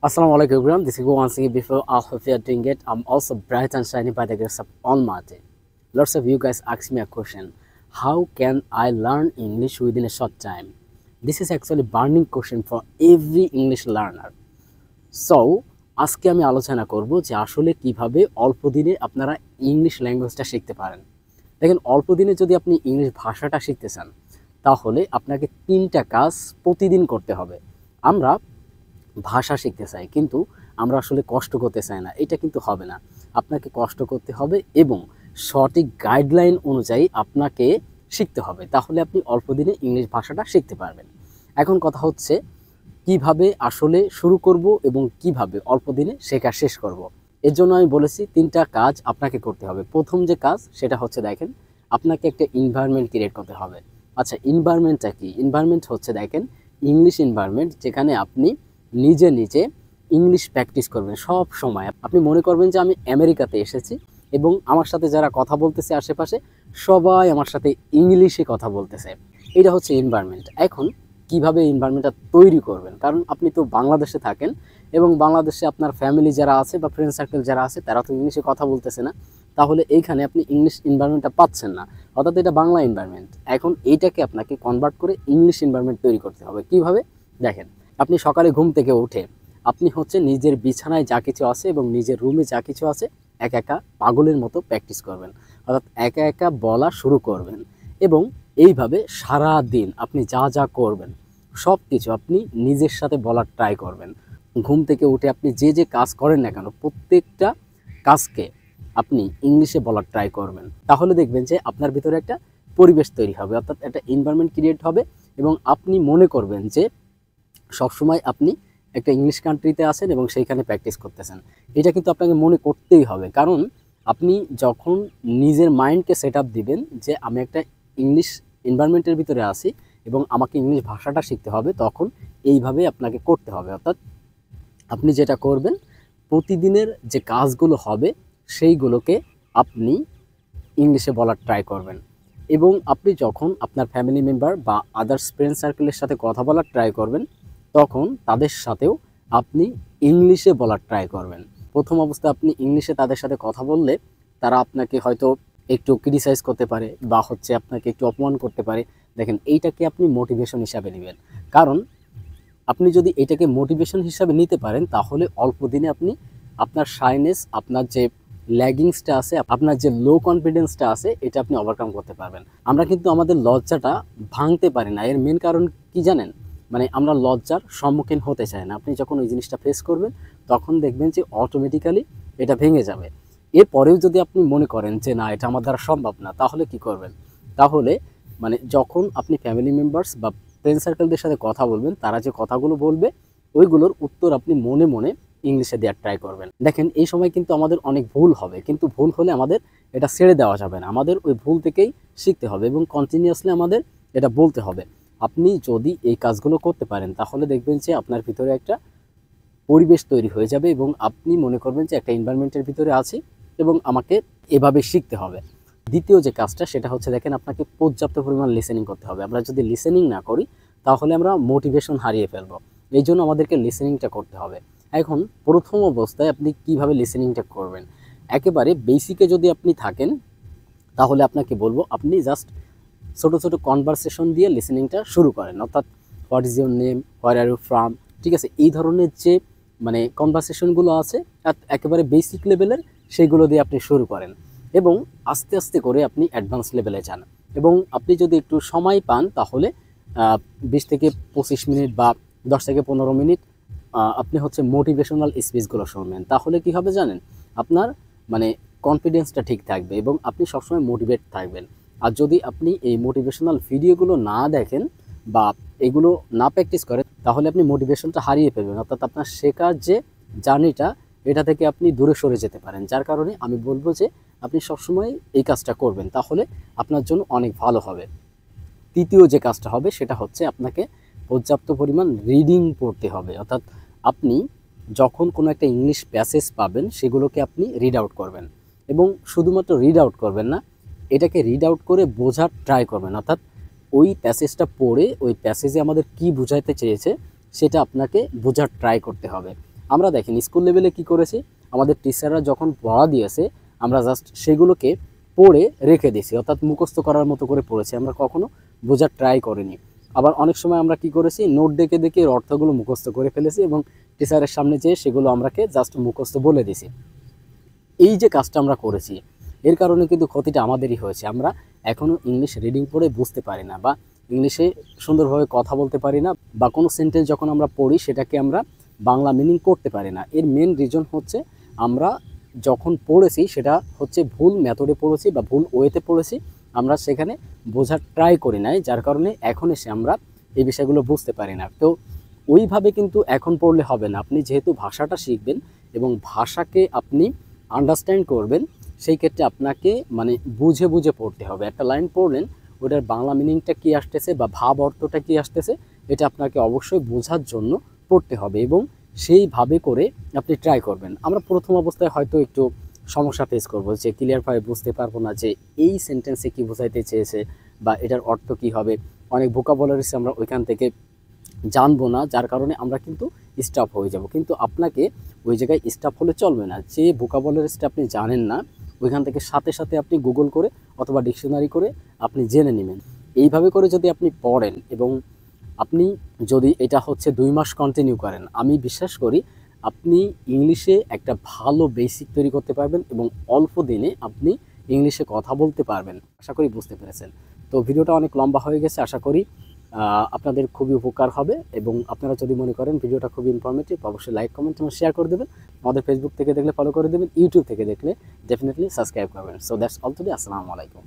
Assalamu alaikum everyone. This is Go once again before I hope you are doing it. I'm also bright and shiny by the grace of Almighty. Lots of you guys ask me a question. How can I learn English within a short time? This is actually burning question for every English learner. So আজকে আমি আলোচনা করব যে আসলে কিভাবে অল্প দিনে আপনারা ইংলিশ ল্যাঙ্গুয়েজটা শিখতে পারেন। দেখেন অল্প দিনে যদি আপনি ইংলিশ ভাষাটা শিখতে চান তাহলে আপনাকে 3টা কাজ প্রতিদিন করতে হবে। আমরা ভাষা শিখতে চাই কিন্তু আমরা আসলে কষ্ট করতে চাই না, এটা কিন্তু হবে না। আপনাকে কষ্ট করতে হবে এবং সঠিক গাইডলাইন অনুযায়ী আপনাকে শিখতে হবে, তাহলে আপনি অল্প দিনে ইংলিশ ভাষাটা শিখতে পারবেন। এখন কথা হচ্ছে কিভাবে আসলে শুরু করব এবং কিভাবে অল্প দিনে শেখা শেষ করব। এর জন্য আমি বলেছি 3টা কাজ আপনাকে করতে হবে। প্রথম যে কাজ সেটা হচ্ছে দেখেন আপনাকে একটা এনভায়রনমেন্ট ক্রিয়েট করতে হবে। আচ্ছা, এনভায়রনমেন্টটা কি? এনভায়রনমেন্ট হচ্ছে দেখেন ইংলিশ এনভায়রনমেন্ট, যেখানে আপনি নিজে নিজে ইংলিশ প্র্যাকটিস করবেন সব সময়। আপনি মনে করবেন যে আমি আমেরিকাতে এসেছি এবং আমার সাথে যারা কথা বলতেছে আশেপাশে সবাই আমার সাথে ইংলিশে কথা বলতেছে। এটা হচ্ছে এনভায়রনমেন্ট। এখন কিভাবে এনভায়রনমেন্টটা তৈরি করবেন, কারণ আপনি তো বাংলাদেশে থাকেন এবং বাংলাদেশে আপনার ফ্যামিলি যারা আছে বা ফ্রেন্ড সার্কেল যারা আছে তারা তো ইংলিশে কথা বলতেছে না, তাহলে এইখানে আপনি ইংলিশ এনভায়রনমেন্টটা পাচ্ছেন না, অর্থাৎ এটা বাংলা এনভায়রনমেন্ট। এখন এইটাকে আপনাকে কনভার্ট করে ইংলিশ এনভায়রনমেন্ট তৈরি করতে হবে। কিভাবে? দেখেন আপনি সকালে ঘুম থেকে উঠে আপনি হচ্ছে নিজের বিছানায় যা কিছু আছে এবং নিজের রুমে যা কিছু আছে একা একা পাগলের মতো প্র্যাকটিস করবেন, অর্থাৎ একা একা বলা শুরু করবেন এবং এইভাবে সারা দিন আপনি যা যা করবেন সব কিছু আপনি নিজের সাথে বলার ট্রাই করবেন। ঘুম থেকে উঠে আপনি যে যে কাজ করেন না কেন প্রত্যেকটা কাজকে আপনি ইংলিশে বলার ট্রাই করবেন, তাহলে দেখবেন যে আপনার ভিতরে একটা পরিবেশ তৈরি হবে, অর্থাৎ একটা এনভায়রনমেন্ট ক্রিয়েট হবে এবং আপনি মনে করবেন যে সবসময় আপনি একটা ইংলিশ কান্ট্রিতে আছেন এবং সেইখানে প্র্যাকটিস করতেছেন। এটা কিন্তু আপনাকে মনে করতেই হবে, কারণ আপনি যখন নিজের মাইন্ডকে সেট আপ দিবেন যে আমি একটা ইংলিশ এনভায়রনমেন্টের ভিতরে আছি এবং আমাকে ইংলিশ ভাষাটা শিখতে হবে, তখন এইভাবে আপনাকে করতে হবে। অর্থাৎ আপনি যেটা করবেন প্রতিদিনের যে কাজগুলো হবে সেইগুলোকে আপনি ইংলিশে বলার ট্রাই করবেন এবং আপনি যখন আপনার ফ্যামিলি মেম্বার বা আদার্স ফ্রেন্ড সার্কেলের সাথে কথা বলার ট্রাই করবেন তখন তাদের সাথেও আপনি ইংলিশে বলার ট্রাই করবেন। প্রথম অবস্থায় আপনি ইংলিশে তাদের সাথে কথা বললে তারা আপনাকে হয়তো একটু ক্রিটিসাইজ করতে পারে বা হচ্ছে আপনাকে একটু অপমান করতে পারে। দেখেন এইটাকে আপনি মোটিভেশন হিসাবে নেবেন, কারণ আপনি যদি এটাকে মোটিভেশন হিসাবে নিতে পারেন তাহলে অল্প দিনে আপনি আপনার শাইনেস, আপনার যে ল্যাগিংসটা আছে, আপনার যে লো কনফিডেন্সটা আছে এটা আপনি ওভারকাম করতে পারবেন। আমরা কিন্তু আমাদের লজ্জাটা ভাঙতে পারি না। এর মেন কারণ কি জানেন? মানে আমরা লজ্জার সম্মুখীন হতে চাই না। আপনি যখন ওই জিনিসটা ফেস করবেন তখন দেখবেন যে অটোমেটিক্যালি এটা ভেঙে যাবে। এরপরেও যদি আপনি মনে করেন যে না এটা আমার দ্বারা সম্ভব না, তাহলে কি করবেন? তাহলে মানে যখন আপনি ফ্যামিলি মেম্বার্স বা ফ্রেন্ড সার্কেলদের সাথে কথা বলবেন তারা যে কথাগুলো বলবে ওইগুলোর উত্তর আপনি মনে মনে ইংলিশে দেওয়ার ট্রাই করবেন। দেখেন এই সময় কিন্তু আমাদের অনেক ভুল হবে, কিন্তু ভুল হলে আমাদের এটা ছেড়ে দেওয়া যাবে না, আমাদের ওই ভুল থেকেই শিখতে হবে এবং কন্টিনিউয়াসলি আমাদের এটা বলতে হবে। আপনি যদি এই কাজগুলো করতে পারেন তাহলে দেখবেন যে আপনার ভিতরে একটা পরিবেশ তৈরি হয়ে যাবে এবং আপনি মনে করবেন যে একটা এনভায়রনমেন্টের ভিতরে আছি এবং আমাকে এভাবে শিখতে হবে। দ্বিতীয় যে কাজটা সেটা হচ্ছে দেখেন আপনাকে পর্যাপ্ত পরিমাণ লিসেনিং করতে হবে। আমরা যদি লিসেনিং না করি তাহলে আমরা মোটিভেশন হারিয়ে ফেলবো, এই জন্য আমাদেরকে লিসেনিংটা করতে হবে। এখন প্রথম অবস্থায় আপনি কিভাবে লিসেনিংটা করবেন, একেবারে বেসিকে যদি আপনি থাকেন তাহলে আপনাকে বলবো আপনি জাস্ট ছোটো ছোটো কনভারসেশন দিয়ে লিসেনিংটা শুরু করেন, অর্থাৎ what is your name, where are you from, ঠিক আছে, এই ধরনের যে মানে কনভারসেশনগুলো আছে একেবারে বেসিক লেভেলের সেগুলো দিয়ে আপনি শুরু করেন এবং আস্তে আস্তে করে আপনি অ্যাডভান্স লেভেলে যান। এবং আপনি যদি একটু সময় পান তাহলে 20 থেকে 25 মিনিট বা 10 থেকে 15 মিনিট আপনি হচ্ছে মোটিভেশনাল স্পিচগুলো শুনবেন, তাহলে কি হবে জানেন? আপনার মানে কনফিডেন্সটা ঠিক থাকবে এবং আপনি সবসময় মোটিভেট থাকবেন। আর যদি আপনি এই মোটিভেশনাল ভিডিওগুলো না দেখেন বা এগুলো না প্র্যাকটিস করেন তাহলে আপনি মোটিভেশনটা হারিয়ে ফেলবেন, অর্থাৎ আপনার শেখার যে জার্নিটা এটা থেকে আপনি দূরে সরে যেতে পারেন। যার কারণে আমি বলবো যে আপনি সবসময় এই কাজটা করবেন, তাহলে আপনার জন্য অনেক ভালো হবে। তৃতীয় যে কাজটা হবে সেটা হচ্ছে আপনাকে পর্যাপ্ত পরিমাণ রিডিং পড়তে হবে, অর্থাৎ আপনি যখন কোনো একটা ইংলিশ প্যাসেজ পাবেন সেগুলোকে আপনি রিড আউট করবেন এবং শুধুমাত্র রিড আউট করবেন না, এটাকে রিড আউট করে বোঝার ট্রাই করবেন, অর্থাৎ ওই প্যাসেজটা পড়ে ওই প্যাসেজে আমাদের কি বোঝাইতে চেয়েছে সেটা আপনাকে বোঝার ট্রাই করতে হবে। আমরা দেখেন স্কুল লেভেলে কি করেছি, আমাদের টিচাররা যখন পড়া দিয়েছে আমরা জাস্ট সেগুলোকে পড়ে রেখে দিয়েছি, অর্থাৎ মুখস্থ করার মতো করে পড়েছি, আমরা কখনো বোঝার ট্রাই করিনি। আবার অনেক সময় আমরা কি করেছি, নোট দেখে দেখে এর অর্থগুলো মুখস্থ করে ফেলেছি এবং টিচারের সামনে যেয়ে সেগুলো আমরাকে জাস্ট মুখস্থ বলে দিছি। এই যে কাজটা আমরা করেছি এর কারণে কিন্তু ক্ষতিটা আমাদেরই হয়েছে। আমরা এখনও ইংলিশ রিডিং পড়ে বুঝতে পারি না, বা ইংলিশে সুন্দরভাবে কথা বলতে পারি না, বা কোনো সেন্টেন্স যখন আমরা পড়ি সেটাকে আমরা বাংলা মিনিং করতে পারি না। এর মেন রিজন হচ্ছে আমরা যখন পড়েছি সেটা হচ্ছে ভুল মেথডে পড়েছি বা ভুল ওয়েতে পড়েছি, আমরা সেখানে বোঝার ট্রাই করি নাই, যার কারণে এখন এসে আমরা এই বিষয়গুলো বুঝতে পারি না। তো ওইভাবে কিন্তু এখন পড়লে হবে না। আপনি যেহেতু ভাষাটা শিখবেন এবং ভাষাকে আপনি আন্ডারস্ট্যান্ড করবেন, সেই ক্ষেত্রে আপনাকে মানে বুঝে বুঝে পড়তে হবে। একটা লাইন পড়লেন, ওটার বাংলা মিনিংটা কী আসতেছে বা ভাব অর্থটা কী আসতেছে, এটা আপনাকে অবশ্যই বোঝার জন্য পড়তে হবে এবং সেইভাবে করে আপনি ট্রাই করবেন। আমরা প্রথম অবস্থায় হয়তো একটু সমস্যা ফেস করব, যে ক্লিয়ারভাবে বুঝতে পারবো না যে এই সেন্টেন্সে কী বোঝাইতে চেয়েছে বা এটার অর্থ কী হবে। অনেক ভোকাবুলারিজ আমরা ওইখান থেকে জানবো না, যার কারণে আমরা কিন্তু স্টপ হয়ে যাব। কিন্তু আপনাকে ওই জায়গায় স্টপ হলে চলবে না। যে ভোকাবুলারিজটা আপনি জানেন না ওইখান থেকে সাথে সাথে আপনি গুগল করে অথবা ডিকশনারি করে আপনি জেনে নেবেন। এইভাবে করে যদি আপনি পড়েন এবং আপনি যদি এটা হচ্ছে 2 মাস কন্টিনিউ করেন, আমি বিশ্বাস করি আপনি ইংলিশে একটা ভালো বেসিক তৈরি করতে পারবেন এবং অল্প দিনে আপনি ইংলিশে কথা বলতে পারবেন। আশা করি বুঝতে পেরেছেন। তো ভিডিওটা অনেক লম্বা হয়ে গেছে, আশা করি আপনাদের খুবই উপকার হবে এবং আপনারা যদি মনে করেন ভিডিওটা খুবই ইনফরমেটিভ, অবশ্যই লাইক কমেন্ট এবং শেয়ার করে দেবেন। আমাদের ফেসবুক থেকে দেখলে ফলো করে দেবেন, ইউটিউব থেকে দেখলে ডেফিনেটলি সাবস্ক্রাইব করবেন। So that's all today. আসসালামু আলাইকুম।